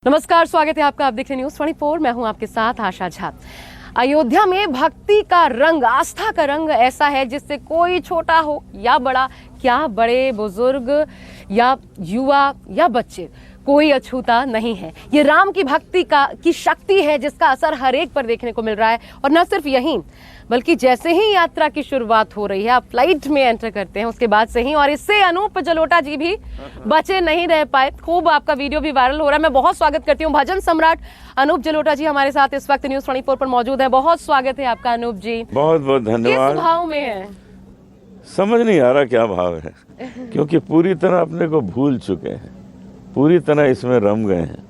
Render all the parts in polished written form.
नमस्कार, स्वागत है आपका। आप देख रहे हैं न्यूज़ 24। मैं हूं आपके साथ आशा झा। अयोध्या में भक्ति का रंग, आस्था का रंग ऐसा है जिससे कोई छोटा हो या बड़ा, क्या बड़े बुजुर्ग या युवा या बच्चे, कोई अछूता नहीं है। ये राम की भक्ति की शक्ति है जिसका असर हर एक पर देखने को मिल रहा है। और न सिर्फ यहीं, बल्कि जैसे ही यात्रा की शुरुआत हो रही है, आप फ्लाइट में एंटर करते हैं उसके बाद से ही, और इससे अनूप जलोटा जी भी बचे नहीं रह पाए। खूब आपका वीडियो भी वायरल हो रहा है। मैं बहुत स्वागत करती हूँ भजन सम्राट अनूप जलोटा जी हमारे साथ इस वक्त न्यूज़ 24 पर मौजूद है। बहुत स्वागत है आपका अनूप जी। बहुत बहुत धन्यवाद। किस भाव में है? समझ नहीं आ रहा क्या भाव है, क्योंकि पूरी तरह अपने को भूल चुके हैं, पूरी तरह इसमें रम गए हैं।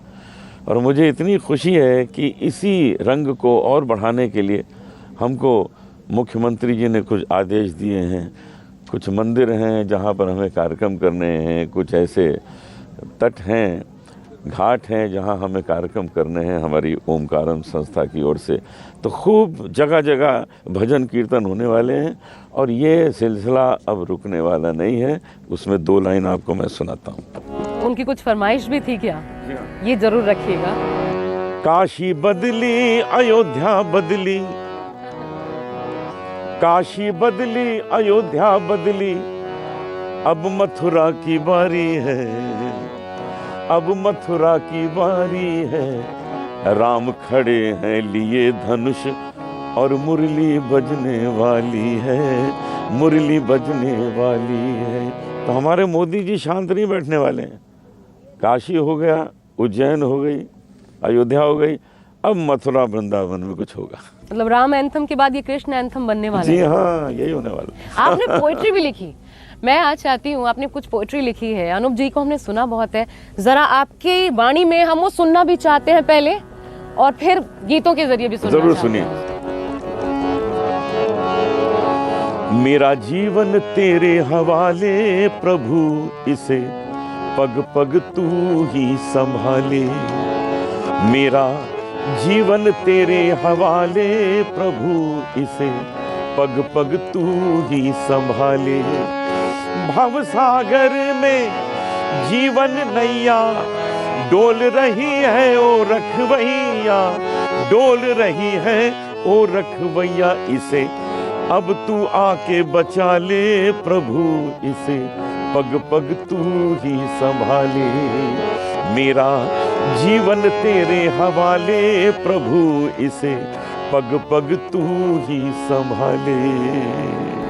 और मुझे इतनी खुशी है कि इसी रंग को और बढ़ाने के लिए हमको मुख्यमंत्री जी ने कुछ आदेश दिए हैं। कुछ मंदिर हैं जहाँ पर हमें कार्यक्रम करने हैं, कुछ ऐसे तट हैं, घाट हैं जहाँ हमें कार्यक्रम करने हैं हमारी ओमकारम संस्था की ओर से। तो खूब जगह जगह भजन कीर्तन होने वाले हैं और ये सिलसिला अब रुकने वाला नहीं है। उसमें दो लाइन आपको मैं सुनाता हूँ। उनकी कुछ फरमाइश भी थी क्या? ये जरूर रखिएगा। काशी बदली अयोध्या बदली, काशी बदली अयोध्या बदली, अब मथुरा की बारी है, अब मथुरा की बारी है। राम खड़े हैं लिए धनुष और मुरली बजने वाली है, मुरली बजने वाली है। तो हमारे मोदी जी शांत नहीं बैठने वाले हैं। काशी हो गया, उज्जैन हो गई, अयोध्या हो गई, अब मथुरा वृंदावन में कुछ होगा। मतलब राम एंथम के बाद ये कृष्ण एंथम बनने वाला है। जी हाँ, यही होने वाला। आपने पोएट्री भी लिखी, मैं आज चाहती हूँ, आपने कुछ पोएट्री लिखी है। अनूप जी को हमने सुना बहुत है, जरा आपकी वाणी में हम वो सुनना भी चाहते हैं पहले, और फिर गीतों के जरिए भी सुनना। जरूर सुनिए। मेरा जीवन तेरे हवाले प्रभु, इसे पग पग तू ही संभाले। मेरा जीवन तेरे हवाले प्रभु, इसे पग पग तू ही संभाले। भव सागर में जीवन नैया डोल रही है ओ रखवैया, डोल रही है ओ रखवैया। इसे अब तू आके बचा ले प्रभु, इसे पग पग तू ही संभाले। मेरा जीवन तेरे हवाले प्रभु, इसे पग पग तू ही संभाले।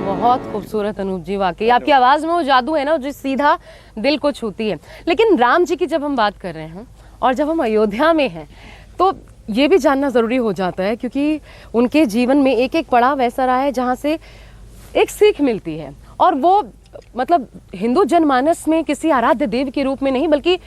बहुत खूबसूरत अनूप जी, वाकई आपकी आवाज में वो जादू है ना जो सीधा दिल को छूती है। लेकिन राम जी की जब हम बात कर रहे हैं और जब हम अयोध्या में हैं, तो ये भी जानना जरूरी हो जाता है, क्योंकि उनके जीवन में एक एक पड़ाव ऐसा रहा है जहाँ से एक सीख मिलती है। और वो मतलब हिंदू जनमानस में किसी आराध्य देव के रूप में नहीं, बल्कि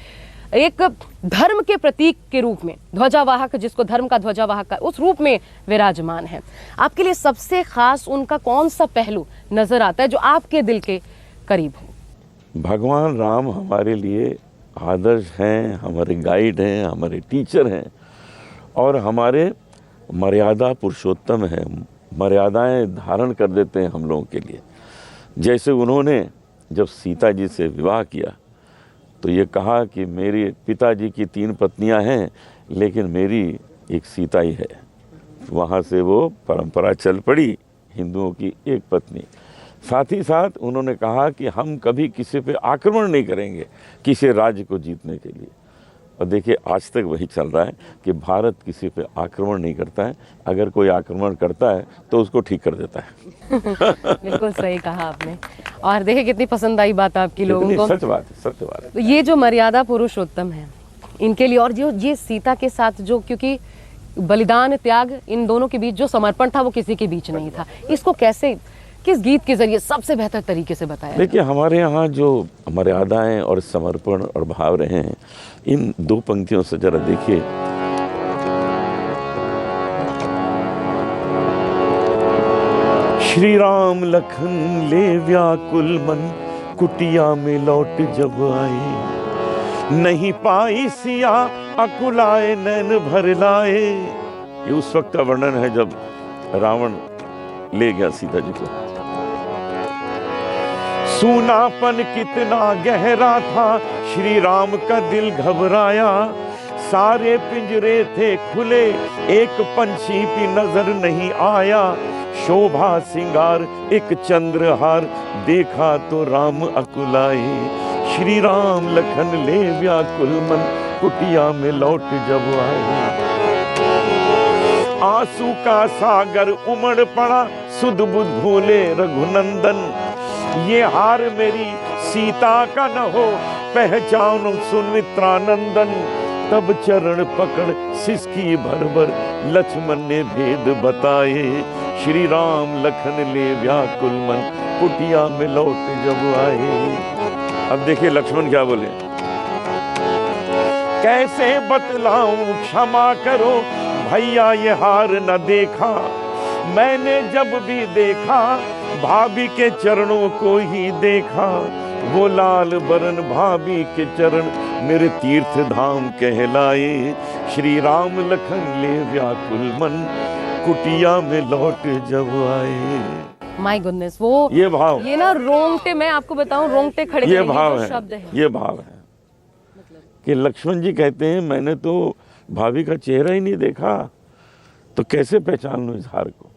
एक धर्म के प्रतीक के रूप में, ध्वजावाहक, जिसको धर्म का ध्वजावाहक का उस रूप में विराजमान है। आपके लिए सबसे खास उनका कौन सा पहलू नजर आता है जो आपके दिल के करीब हो? भगवान राम हमारे लिए आदर्श हैं, हमारे गाइड हैं, हमारे टीचर हैं और हमारे मर्यादा पुरुषोत्तम हैं। मर्यादाएं धारण कर देते हैं हम लोगों के लिए। जैसे उन्होंने जब सीता जी से विवाह किया तो ये कहा कि मेरे पिताजी की 3 पत्नियां हैं, लेकिन मेरी एक सीता ही है। वहाँ से वो परंपरा चल पड़ी, हिंदुओं की एक पत्नी। साथ ही साथ उन्होंने कहा कि हम कभी किसी पे आक्रमण नहीं करेंगे किसी राज्य को जीतने के लिए। और देखिए आज तक वही चल रहा है कि भारत किसी पे आक्रमण नहीं करता है, अगर कोई आक्रमण करता है तो उसको ठीक कर देता है। बिल्कुल सही कहा आपने। और देखिए कितनी पसंद आई बात आपकी लोगों को। सच बात है, सत्य बात है। तो ये जो मर्यादा पुरुषोत्तम है इनके लिए, और जो ये सीता के साथ जो, क्योंकि बलिदान त्याग इन दोनों के बीच जो समर्पण था वो किसी के बीच नहीं था, इसको कैसे, किस गीत के जरिए सबसे बेहतर तरीके से बताया? देखिए हमारे यहाँ जो मर्यादाएं और समर्पण और भाव रहे हैं, इन 2 पंक्तियों से जरा देखिए। श्री राम लखन ले व्याकुल मन, कुटिया में लौट जब आए। नहीं पाई सिया अकुलाए नैन भर लाए। ये उस वक्त का वर्णन है जब रावण ले गया सीता जी को। सूनापन कितना गहरा था, श्री राम का दिल घबराया। सारे पिंजरे थे खुले, एक पंछी भी नजर नहीं आया। शोभा सिंगार एक चंद्रहार, देखा तो राम अकुलाए। श्री राम लखन ले व्याकुल मन, कुटिया में लौट जब आए। आंसू का सागर उमड़ पड़ा, सुध बुध भूले रघुनंदन। ये हार मेरी सीता का न हो, पहचान सुमित्रानंदन। तब चरण पकड़ सिसकी भर भर, लक्ष्मण ने भेद बताए। श्री राम लखन ले व्याकुल मन, कुटिया में लौट जब आए। अब देखिए लक्ष्मण क्या बोले, कैसे बतलाऊं क्षमा करो भैया ये हार न देखा। मैंने जब भी देखा भाभी के चरणों को ही देखा। वो लाल बरन भाभी के चरण, मेरे तीर्थ धाम कहलाए। श्री राम लखन ले व्याकुल मन, कुटिया में लौट जब आए। माय गुडनेस, वो ये भाव, ये ना रोंगटे, मैं आपको बताऊं रोंगटे खड़े ये करेंगे भाव जो है, शब्द है। ये भाव है कि लक्ष्मण जी कहते हैं मैंने तो भाभी का चेहरा ही नहीं देखा, तो कैसे पहचान लूं इस हार को।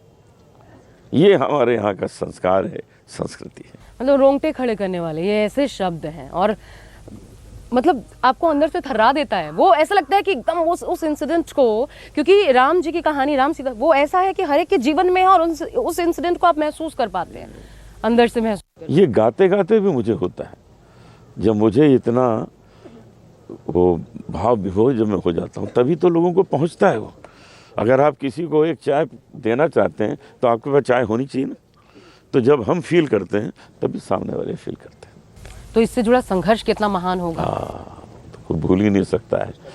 ये हमारे यहाँ का संस्कार है, संस्कृति है। मतलब रोंगटे खड़े करने वाले ये ऐसे शब्द हैं, और मतलब आपको अंदर से थर्रा देता है। वो ऐसा लगता है कि एकदम उस इंसिडेंट को, क्योंकि राम जी की कहानी, राम सीता, वो ऐसा है कि हर एक के जीवन में है, और उस इंसिडेंट को आप महसूस कर पाते हैं, अंदर से महसूस। ये गाते गाते भी मुझे होता है, जब मुझे इतना वो भाव विभोर जब मैं हो जाता हूँ, तभी तो लोगों को पहुँचता है वो। अगर आप किसी को एक चाय देना चाहते हैं तो आपके पास चाय होनी चाहिए ना। तो जब हम फील करते हैं तभी सामने वाले फील करते हैं। तो इससे जुड़ा संघर्ष कितना महान होगा, तो कोई भूल ही नहीं सकता है।